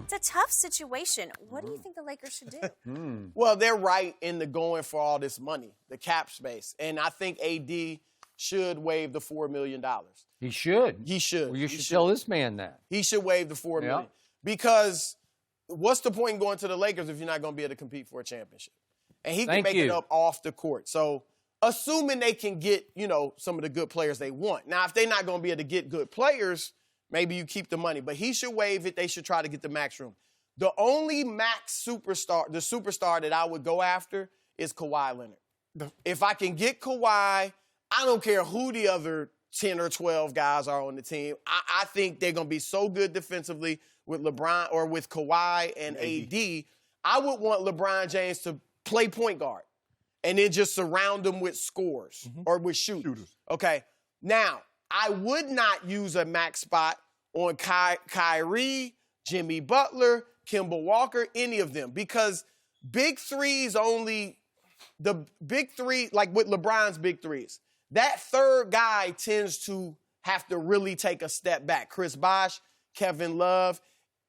It's a tough situation. What do you think the Lakers should do? Well, they're right in the going for all this money, the cap space. And I think AD should waive the $4 million. He should. He should. Well, you should tell this man that. He should waive the $4 million. Because what's the point in going to the Lakers if you're not going to be able to compete for a championship? And he can make it up off the court. So assuming they can get, some of the good players they want. Now, if they're not going to be able to get good players, maybe you keep the money. But he should waive it. They should try to get the max room. The only max superstar, the superstar that I would go after is Kawhi Leonard. If I can get Kawhi, I don't care who the other 10 or 12 guys are on the team. I think they're going to be so good defensively with LeBron or with Kawhi and AD. I would want LeBron James to play point guard and then just surround them with scores or with shooters. Okay. Now, I would not use a max spot on Kyrie, Jimmy Butler, Kemba Walker, any of them, because big threes only, the big three, like with LeBron's big threes, that third guy tends to have to really take a step back. Chris Bosh, Kevin Love.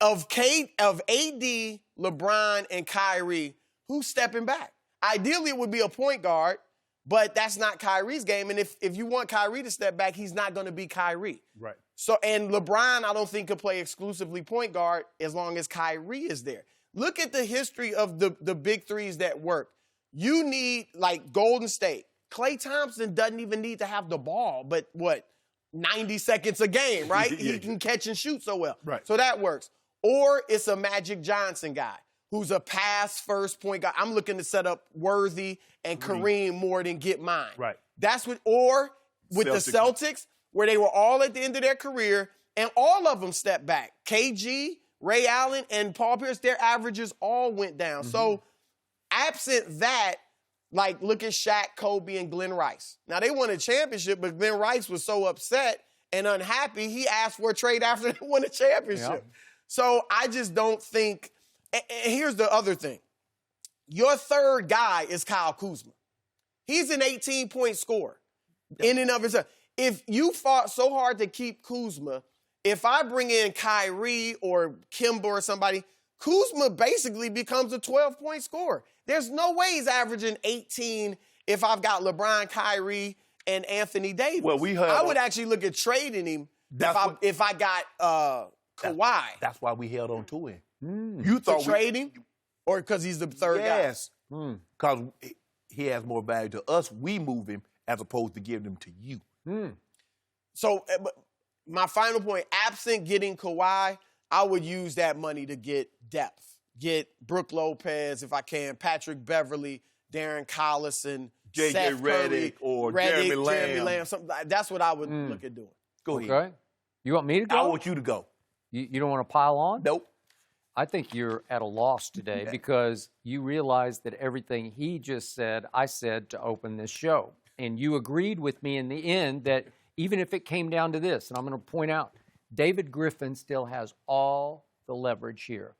Of AD, LeBron, and Kyrie, who's stepping back? Ideally, it would be a point guard, but that's not Kyrie's game. And if you want Kyrie to step back, he's not going to be Kyrie. Right. So, and LeBron, I don't think could play exclusively point guard as long as Kyrie is there. Look at the history of the big threes that work. You need, like Golden State. Klay Thompson doesn't even need to have the ball, but 90 seconds a game, right? He can catch and shoot so well. Right. So that works. Or it's a Magic Johnson guy who's a pass-first point guy. I'm looking to set up Worthy and Kareem more than get mine. Right. That's what, or with the Celtics, where they were all at the end of their career, and all of them stepped back. KG, Ray Allen, and Paul Pierce, their averages all went down. So absent that, like, look at Shaq, Kobe, and Glenn Rice. Now, they won a championship, but Glenn Rice was so upset and unhappy, he asked for a trade after they won a championship. Yeah. So I just don't think – and here's the other thing. Your third guy is Kyle Kuzma. He's an 18-point scorer in and of himself. If you fought so hard to keep Kuzma, if I bring in Kyrie or Kemba or somebody, Kuzma basically becomes a 12-point scorer. There's no way he's averaging 18 if I've got LeBron, Kyrie, and Anthony Davis. Well, I would actually look at trading him if I got Kawhi. That's why we held on to him. You thought trade him? Or because he's the third guy? Yes. Because he has more value to us. We move him as opposed to giving him to you. So my final point, absent getting Kawhi, I would use that money to get depth. Get Brook Lopez, if I can, Patrick Beverly, Darren Collison, J.J. Redick or Jeremy Lamb. That's what I would look at doing. Go ahead. Okay. You want me to go? I want you to go. You don't want to pile on? Nope. I think you're at a loss today because you realize that everything he just said, I said to open this show. And you agreed with me in the end that even if it came down to this, and I'm going to point out, David Griffin still has all the leverage here.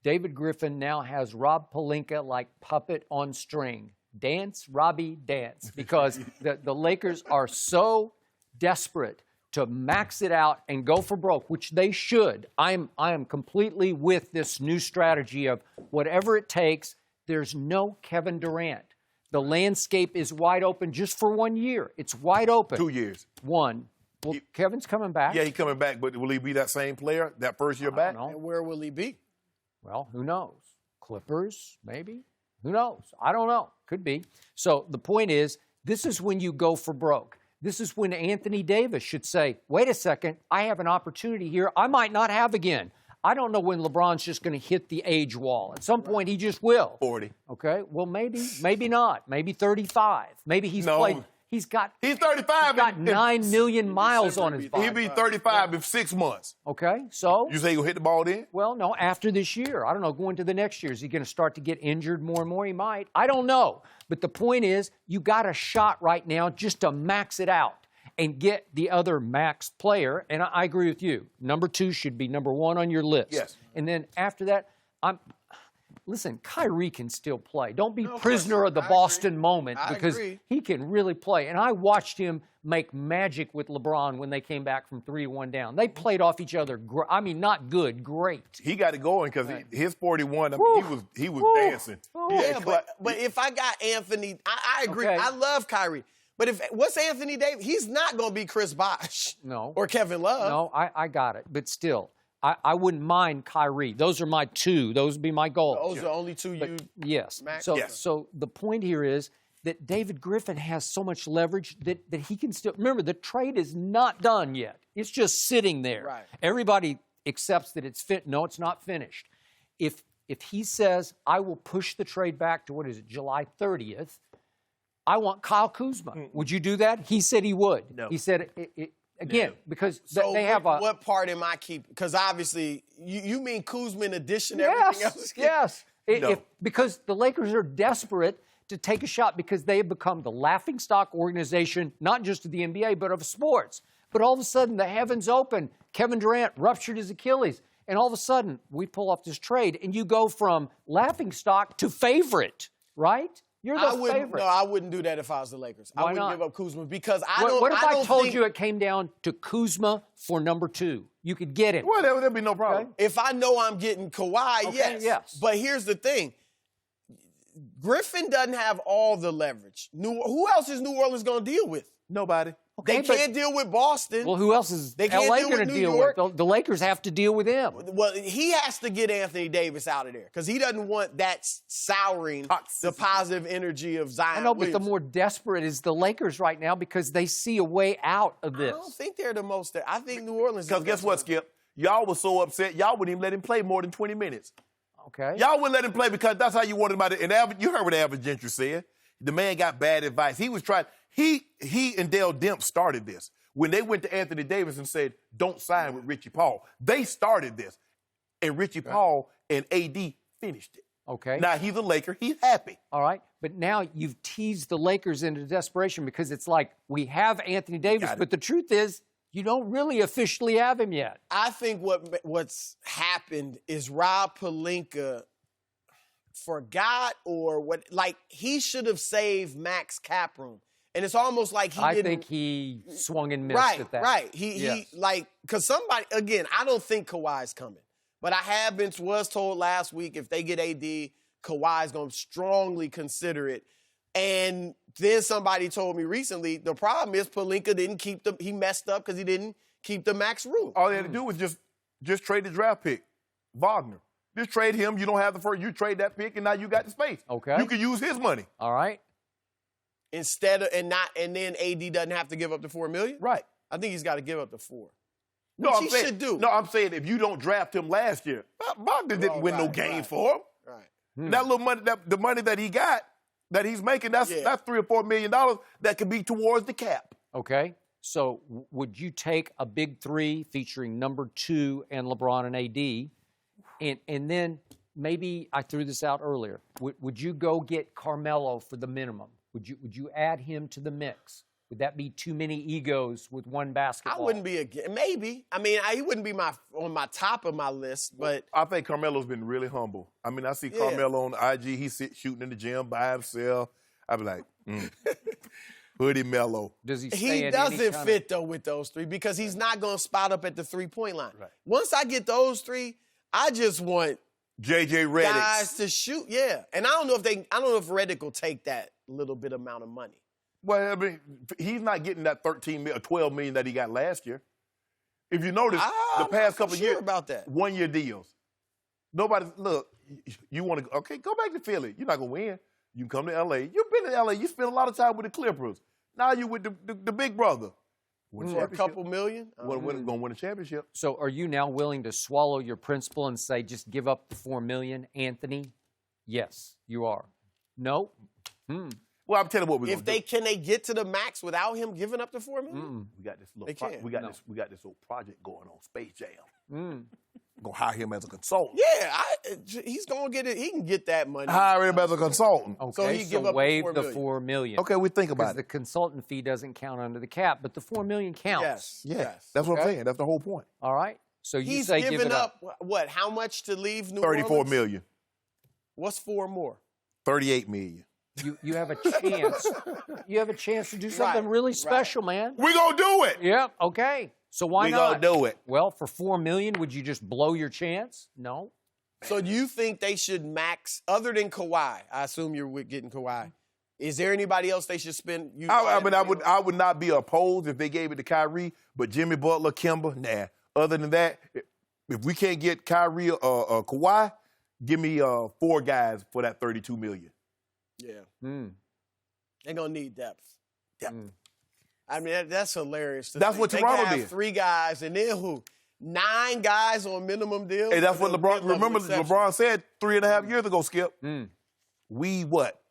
David Griffin now has Rob Pelinka like puppet on string. Dance, Robbie, dance. Because the Lakers are so desperate to max it out and go for broke, which they should. I am completely with this new strategy of whatever it takes. There's no Kevin Durant. The landscape is wide open just for 1 year. It's wide open. 2 years. One. Well, Kevin's coming back. Yeah, he's coming back, but will he be that same player that first year back? And where will he be? Well, who knows? Clippers, maybe? Who knows? I don't know. Could be. So the point is, this is when you go for broke. This is when Anthony Davis should say, wait a second, I have an opportunity here I might not have again. I don't know when LeBron's just going to hit the age wall. At some point, he just will. 40. Okay, well, maybe not. Maybe 35. Maybe he's played. He's 35. He's got 9 million miles on his body. He'll be 35 in 6 months. Okay, so? You say he'll hit the ball then? Well, no, after this year. I don't know, going to the next year. Is he going to start to get injured more and more? He might. I don't know. But the point is, you got a shot right now just to max it out and get the other max player. And I agree with you. Number 2 should be number 1 on your list. Yes. And then after that, listen, Kyrie can still play. Don't be prisoner of the Boston moment because he can really play. And I watched him make magic with LeBron when they came back from 3-1 down. They played off each other. I mean, not good, great. He got it going because his 41, I mean, he was dancing. Yeah, but if I got Anthony, I agree. Okay. I love Kyrie. But what's Anthony Davis? He's not going to be Chris Bosh. No. Or Kevin Love. No, I got it. But still, I wouldn't mind Kyrie. Those are my two. Those would be my goals. Those are the only two you. Yes. Max? So the point here is that David Griffin has so much leverage that he can still. Remember, the trade is not done yet. It's just sitting there. Right. Everybody accepts that it's fit. No, it's not finished. If he says, I will push the trade back to, July 30th, I want Kyle Kuzma. Would you do that? He said he would. No. He said, again, because they have a... What part am I keeping? Because obviously, you mean Kuzma in addition to everything else? Yes. No. Because the Lakers are desperate to take a shot because they have become the laughingstock organization, not just of the NBA, but of sports. But all of a sudden, the heavens open. Kevin Durant ruptured his Achilles. And all of a sudden, we pull off this trade, and you go from laughingstock to favorite, right? You're the favorite. No, I wouldn't do that if I was the Lakers. Why I wouldn't not? give up Kuzma because What if I told you it came down to Kuzma for number 2? You could get him. Well, there'd be no problem. Okay. If I know I'm getting Kawhi, yes. But here's the thing. Griffin doesn't have all the leverage. Who else is New Orleans going to deal with? Nobody. Okay, they can't deal with Boston. Well, who else is LA going to deal with? The Lakers have to deal with him. Well, he has to get Anthony Davis out of there because he doesn't want that souring the positive energy of Zion. I know, Williamson. but the more desperate is the Lakers right now because they see a way out of this. I don't think they're the most. I think New Orleans. Because guess what, Skip? Y'all were so upset, y'all wouldn't even let him play more than 20 minutes. Okay. Y'all wouldn't let him play because that's how you wanted him out. And you heard what Average Gentry said. The man got bad advice. He was trying. He and Dale Demp started this. When they went to Anthony Davis and said, don't sign with Richie Paul, they started this. And Richie Paul and AD finished it. Okay. Now he's a Laker. He's happy. All right. But now you've teased the Lakers into desperation because it's like we have Anthony Davis, but the truth is you don't really officially have him yet. I think what's happened is Rob Pelinka forgot or what, like he should have saved max cap room. And it's almost like he didn't. I think he swung and missed at that. Right. He because somebody, again, I don't think Kawhi's coming. But I was told last week if they get AD, Kawhi's going to strongly consider it. And then somebody told me recently, the problem is Pelinka didn't he messed up because he didn't keep the max room. All they had to do was just trade the draft pick, Wagner. Just trade him. You don't have the first. You trade that pick, and now you got the space. Okay. You can use his money. All right. And then AD doesn't have to give up the $4 million? Right. I think he's got to give up the $4 million. No, he should do. No, I'm saying if you don't draft him last year, Wagner didn't win no games for him. Right. That little money, the money that he got, that he's making, that's $3 or $4 million that could be towards the cap. Okay. So would you take a big 3 featuring number 2 and LeBron and AD, and then maybe I threw this out earlier. Would you go get Carmelo for the minimum? Would you add him to the mix? Would that be too many egos with one basketball? I wouldn't be maybe. I mean, he wouldn't be on my top of my list, but I think Carmelo's been really humble. I mean, I see Carmelo on IG. He's shooting in the gym by himself. I'd be like, Hoodie Melo. Does he? He doesn't fit though with those 3 because he's not going to spot up at the 3-point line. Right. Once I get those 3, I just want JJ Redick guys to shoot. Yeah, and I don't know if Redick will take that little bit amount of money. Well, I mean, he's not getting that $13 million or $12 million that he got last year. If you notice, the past couple of years, about that 1-year deals. Nobody look. You want to go back to Philly. You're not gonna win. You can come to LA. You've been to LA. You spent a lot of time with the Clippers. Now you with the big brother. For a couple million? Gonna win a championship. So are you now willing to swallow your principle and say just give up the $4 million, Anthony? Yes, you are. No? Well, I'm telling you what we're gonna do. Can they get to the max without him giving up the $4 million? We got this little we got this little project going on, Space Jam. We're gonna hire him as a consultant. Yeah, he's gonna get it. He can get that money. Hire him as a consultant. Okay, so he give up waive the $4 million. Okay, we think about it. Because the consultant fee doesn't count under the cap, but the $4 million counts. Yes. That's what I'm saying. That's the whole point. All right. So he's say give giving it up. What? How much to leave New Orleans? $34 million. What's 4 more? $38 million. You have a chance. You have a chance to do something really special, man. We're going to do it. Yeah, okay. So why not? We're going to do it. Well, for $4 million, would you just blow your chance? No. So do you think they should max, other than Kawhi? I assume you're getting Kawhi. Is there anybody else they should spend? I would not be opposed if they gave it to Kyrie, but Jimmy Butler, Kemba, nah. Other than that, if we can't get Kyrie or Kawhi, give me 4 guys for that $32 million. Yeah. They're going to need depth. I mean, that's hilarious. That's what Toronto did. did. 3 guys, and then who? 9 guys on minimum deals? And that's what LeBron said 3.5 years ago, Skip. We what?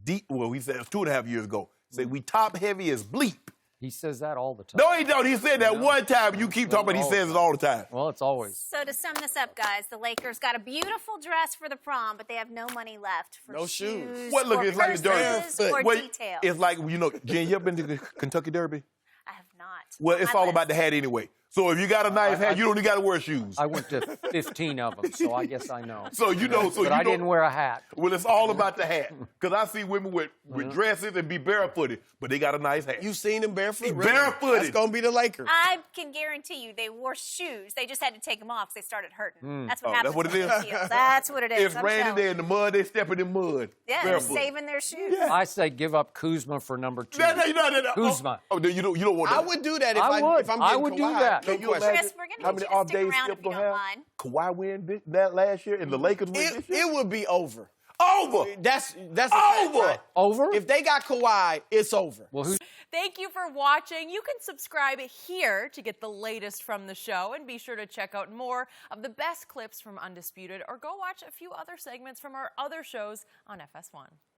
He said it was 2.5 years ago. Said we top heavy as bleep. He says that all the time. No, he don't. He said that one time. You keep talking about he says it all the time. Well, it's always. So to sum this up, guys, the Lakers got a beautiful dress for the prom, but they have no money left for No shoes. What, look, or it's like the purses Derby. or details. It's like, Jen, you ever been to the Kentucky Derby? I have not. Well, it's all about the hat anyway. So if you got a nice hat, you don't even got to wear shoes. I went to 15 of them, so I guess I know. So you know. But I didn't wear a hat. Well, it's all about the hat. Because I see women with dresses and be barefooted, but they got a nice hat. You seen them barefoot? Really? Barefooted. That's going to be the Lakers. I can guarantee you they wore shoes. They just had to take them off because they started hurting. That's what happens. That's what it is? Is. That's what it is. It's raining there in the mud. They stepping in mud. Yeah, they're saving their shoes. Yeah. I say give up Kuzma for number 2. No. Kuzma. Oh, you don't want that. I would do that if I would. if I'm I getting would do Kawhi. that. No Can you question. imagine Chris, we're going to how need many you to off stick days around Skip if you gonna don't have? mind. Kawhi win that last year and the Lakers win this year? It would be over. Over. That's Over. a fact, right? Over? If they got Kawhi, it's over. Well, who? Thank you for watching. You can subscribe here to get the latest from the show, and be sure to check out more of the best clips from Undisputed, or go watch a few other segments from our other shows on FS1.